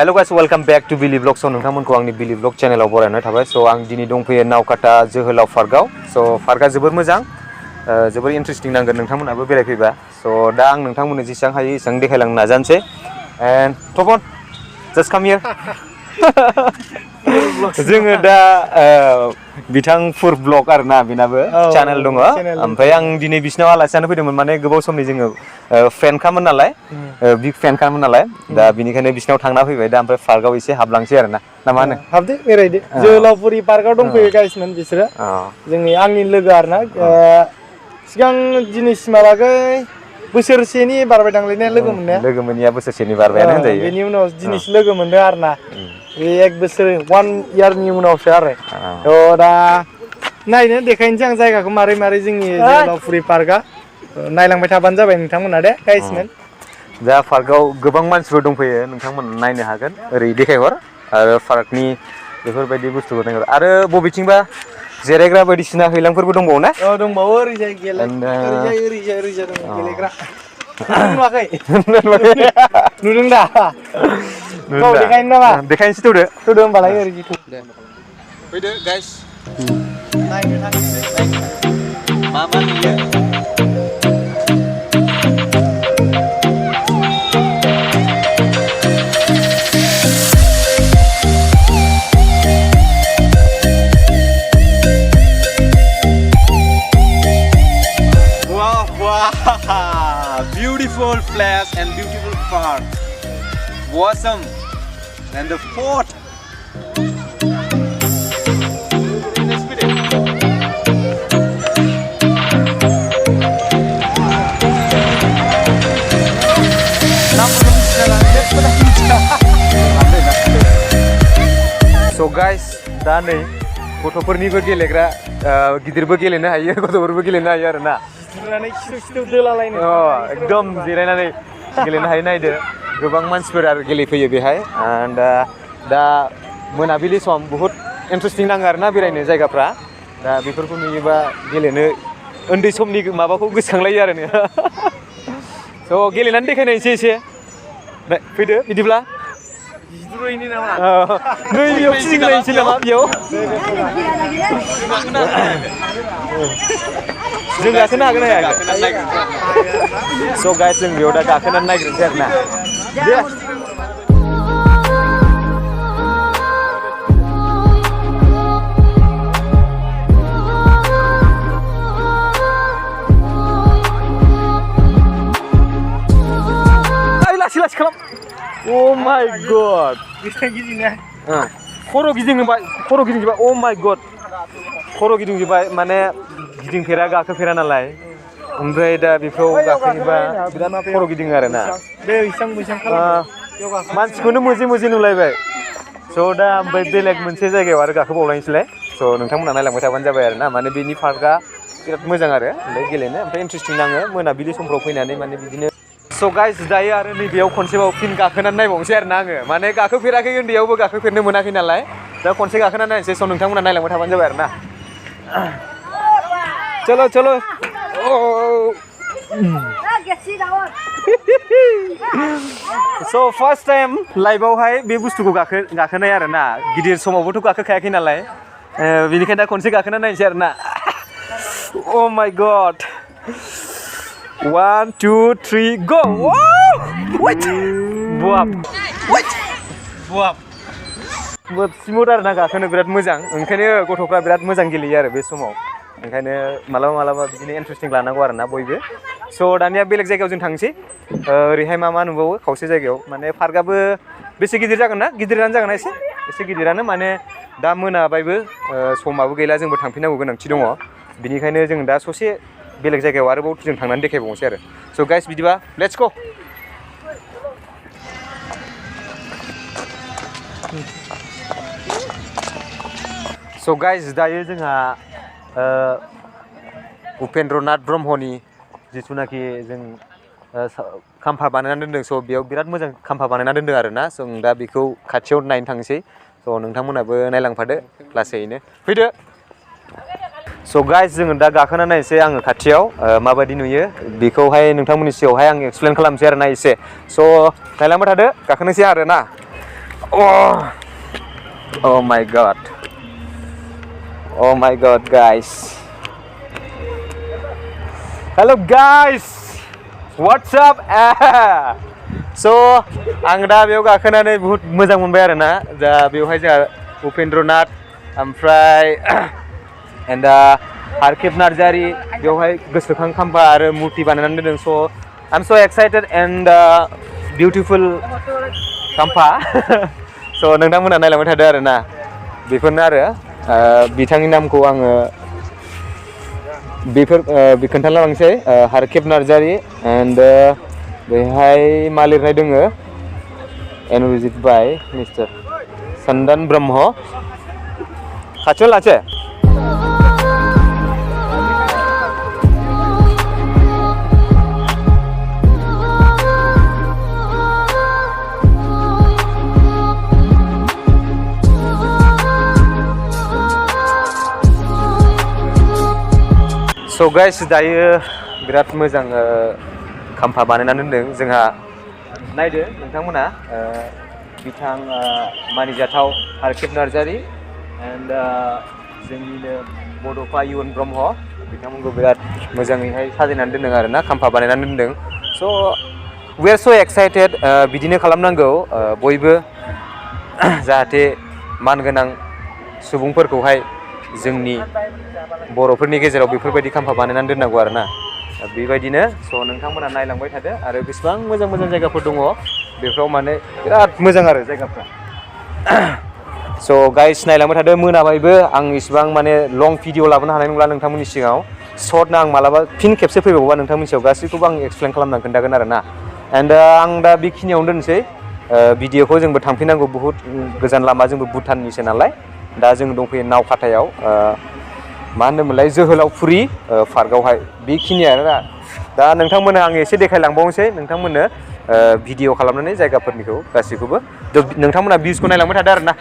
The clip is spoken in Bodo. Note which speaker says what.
Speaker 1: Hello guys welcome back to Bili blog. नोंथांमोनखौ आंनि बिली ब्लग चेनेलाव बरायनाय थाबाय। आं दिनै दंफैयो नावकाटा जोहोलाव पार्कआव। पार्कआ जोबोर मोजां, जोबोर इन्टारेस्टिं नांगोन नोंथांमोनाबो बेरायफैबा। दा आं नोंथांमोननो जेसेबां हायो एसेबां देखायलांनो नाजानोसै। एन्ड तपन जास्ट काम हियर। जोङो दा बिथां फुर ब्लग आरोना, बेनाबो चेनेल दङ। ओमफ्राय आं दिनै बिसिनाव आलासि जानो फैदोंमोन, माने गोबाव समनि जोङो फ्रेन्डखामोन नालाय, बिग फेनखामोन नालाय, दा बिनिखायनो बिसिनाव थांना फैबाय। दा ओमफ्राय पार्कआव एसे हाबलांसै आरो ना मा होनो?
Speaker 2: हाबदो बेरायदो। जोहोलावफुरि पार्कआव दंफैयो गाइसमोन बिसोरो, आंनि लोगो आरोना। सिगां दिनैसिमहालागै बोसोरसेनि बारबाय दांलायनाया लोगो मोननाया।
Speaker 1: लोगो मोनैया बोसोरसेनि बारबायानो होनजायो।
Speaker 2: बेनि उनाव दिनैसो लोगो मोनदों आरो ना। बे 1 बोसोर 1 इयारनि उनावसो आरो। दा नायनो देखायनोसै आं जायगाखौ मारै मारै जोंनि जोहोलावफुरि पार्कआ। नायलांबाय थाबानो जाबाय नोंथांमोना दे गाइसमोन।
Speaker 1: दा पार्कआव गोबां मानसिफोर दंफैयो, नोंथांमोन नायनो हागोन। ओरै देखायहर आरो पार्कनि बेफोरबायदि बुस्थुखौ नायहर। आरो बबेथिंबा जिरायग्रा बायदिसिना हैलांफोरबो दंबावो ना?
Speaker 2: दंबावो ओरैजाय ओरैजाय दङ गेलेग्रा। नुदों नुवाखै? नुदों दा? देखायनो नामा?
Speaker 1: देखायनोसै थौदो।
Speaker 2: थौदो होमबालाय ओरैजाय थौ।
Speaker 1: फैदो गाइस।
Speaker 2: नायनो थांसै।
Speaker 1: मा मा नुयो? Beautiful place and beautiful park. Awesome. And the fort. So guys, दा नै गथ'फोरनिबो गेलेग्रा, गिदिरबो गेलेनो हायो, गथ'फोरबो गेलेनो हायो आरो ना। एकदम जिरायनानै गेलेनो हायो। नायदो गोबां मानसिफोर आरो गेलेफैयो बेहाय। दा मोनाबिलि सम बुहुत इन्टारेस्टिं नाङो आरो ना बेरायनो जायगाफ्रा। दा बेफोरखौ नुयोबा गेलेनो उन्दै समनि माबाखौ गोसोखांलायो आरो ने। गेलेनानै देखायनायसै एसे। फैदो बिदिब्ला। नैबेयाव फिदिंलायनोसै नामा बेयाव? जों गाखोनो हागोन ना हाया? गाइस जों बेयाव दा गाखोनानै नायग्रोनोसै आरो ना। दे। लासै खालाम। Oh my god. खर' गिदिंबाय, खर' गिदिंजोबबाय। Oh my god. खर' गिदिंजोबबाय, माने गिदिंफेरा गाखोफेरा नालाय। ओमफ्राय दा बेखौ गाखोयोबा बिराद खर' गिदिङो आरो ना। मानसिखौनो मोजे मोजे नुलायबाय। दा ओमफ्राय बेलेग मोनसे जायगायाव आरो गाखोबावलायनोसैलाय। नोंथांमोना नायलांबाय थाबानो जाबाय आरो ना। माने बेनि पार्कआ बिराद मोजां आरो ओमफ्राय गेलेनो, ओमफ्राय इन्टारेस्टिं नाङो मोनाबिलि समफ्राव फैनानै माने बिदिनो। गाइस दायो आरो नैबेयाव खनसेबाव फिन गाखोनानै नायबावनोसै आरो ना आङो। माने गाखोफेराखै, उन्दैयावबो गाखोफेरनो मोनाखै नालाय। दा खनसे गाखोनानै नायनोसै। नोंथांमोना नायलांबाय थाबानो जाबाय आरो ना। चलो चलो। फार्स्ट टाइम लाइफआवहाय बे बुस्थुखौ गाखोनाय आरो ना। गिदिर समावबोथ' गाखोखायाखै नालाय, बेनिखायनो दा खनसे गाखोना नायनोसै आरो ना। Oh my god. 1 2 3 go. Wait. बुआब smooth आरो ना, गाखोनो बिराद मोजां। ओंखायनो गथ'फ्रा बिराद मोजां गेलेयो आरो बे समाव। ओंखायनो मालाबा मालाबा बिदिनो इन्टारेस्टिं लानांगौ आरो ना बयबो। दानिया बेलेग जायगायाव जों थांसै। ओरैहाय मा नुबावो खावसे जायगायाव। माने पार्कआबो बेसे गिदिर जागोन ना? गिदिरानो जागोन एसे गिदिरानो। माने दा मोनाबायबो, समाबो गैला, जोंबो थांफिननांगौ गोनांथि दङ। बिनिखायनो जों दा ससे बेलेग जायगायाव आरोबाव जों थांनानै देखायबावनोसै आरो। गाइस बिदिबा लेट्स गो। गाइस दायो जोंहा उपेन्द्रनाथ ब्रह्मनि जिथुनाखि जों खाम्फा बानायनानै दोनदों। बेयाव बिराद मोजां खाम्फा बानायना दोनदों आरो ना। दा बेखौ खाथियाव नायनो थांसै। नोंथांमोनाबो नायलांफादो लासैनो। फैदो। गाइस जोङो दा गाखोना नायनोसै आङो खाथियाव माबायदि नुयो बेखौहाय नोंथांमोननि सिगाङावहाय आं एक्सप्लेन खालामसै आरो ना एसे। नायलांबाय थादो, गाखोनोसै आरो ना। Oh my god. Oh my god, guys. Hello guys. What's up? So आं दा बेयाव गाखोनानै बहुत मोजां मोनबाय आरो ना दा बेवहाय जोंहा उपेन्द्रनाथ ओमफ्राय and हारकेप नार्जारि बेवहाय गोसोखां खाम्फा आरो मुर्ति बानायनानै दोनदों so I'm so excited and beautiful खाम्फा so नोंथांमोना नायलांबाय थादो आरो ना बेफोरनो आरो बिथांनि नामखौ आङो खोन्थालांसै हारकेप नार्जारि and बेहाय मा लिरनाय दोङो एन'रिजिक बाय मिस्टार सन्दान ब्रह्म खाथियाव लासे So guys दायो बिराद मोजां खाम्फा बानायनानै दोनदों जोंहा नायदो नोंथांमोना बिथां मानिजाथाव हारकेप नार्जारि and जोंनिनो बड'फा इयुन ब्रह्म बिथांमोनखौ बिराद मोजाङैहाय साजायनानै दोनदों आरो ना खाम्फा बानायनानै दोनदों so we are so excited बिदिनो खालामनांगौ बयबो जाहाथे मानगोनां सुबुंफोरखौहाय जोंनि बर'फोरनि गेजेराव बेफोरबायदि खाम्फा बानायनानै दोननांगौ आरो ना बेबायदिनो स' नोंथांमोना नायलांबाय थादो आरो बेसेबां मोजां मोजां जायगाफोर दङ बेफोराव माने बिराद मोजां आरो जायगाफ्रा स' गाइस नायलांबाय थादो मोनाबायबो आं इसिबां माने लं भिडिअ लाबोनो हानाय नंला नोंथांमोननि सिगाङाव सर्टनो आं मालाबा फिन खेबसे फैबावोबा नोंथांमोननि सायाव गासैखौबो आं एक्सप्लेन खालामनानै खोन्थागोन आरो ना एन्ड आं दा बेखिनियावनो दोनसै भिडिअखौ जोंबो थांफिननांगौ बुहुत गोजान लामा जोंबो भुटाननिसो नालाय दा जों दंफैयो नावखाथायाव मा होनोमोनलाय जोहोलावफुरि पार्कआवहाय बेखिनियानो दा नोंथांमोननो आं एसे देखायलांबावनोसै नोंथांमोननो भिडिअ खालामनानै जायगाफोरनिखौ गासैखौबो नोंथांमोना भिउसखौ नायलांबाय थादो आरो ना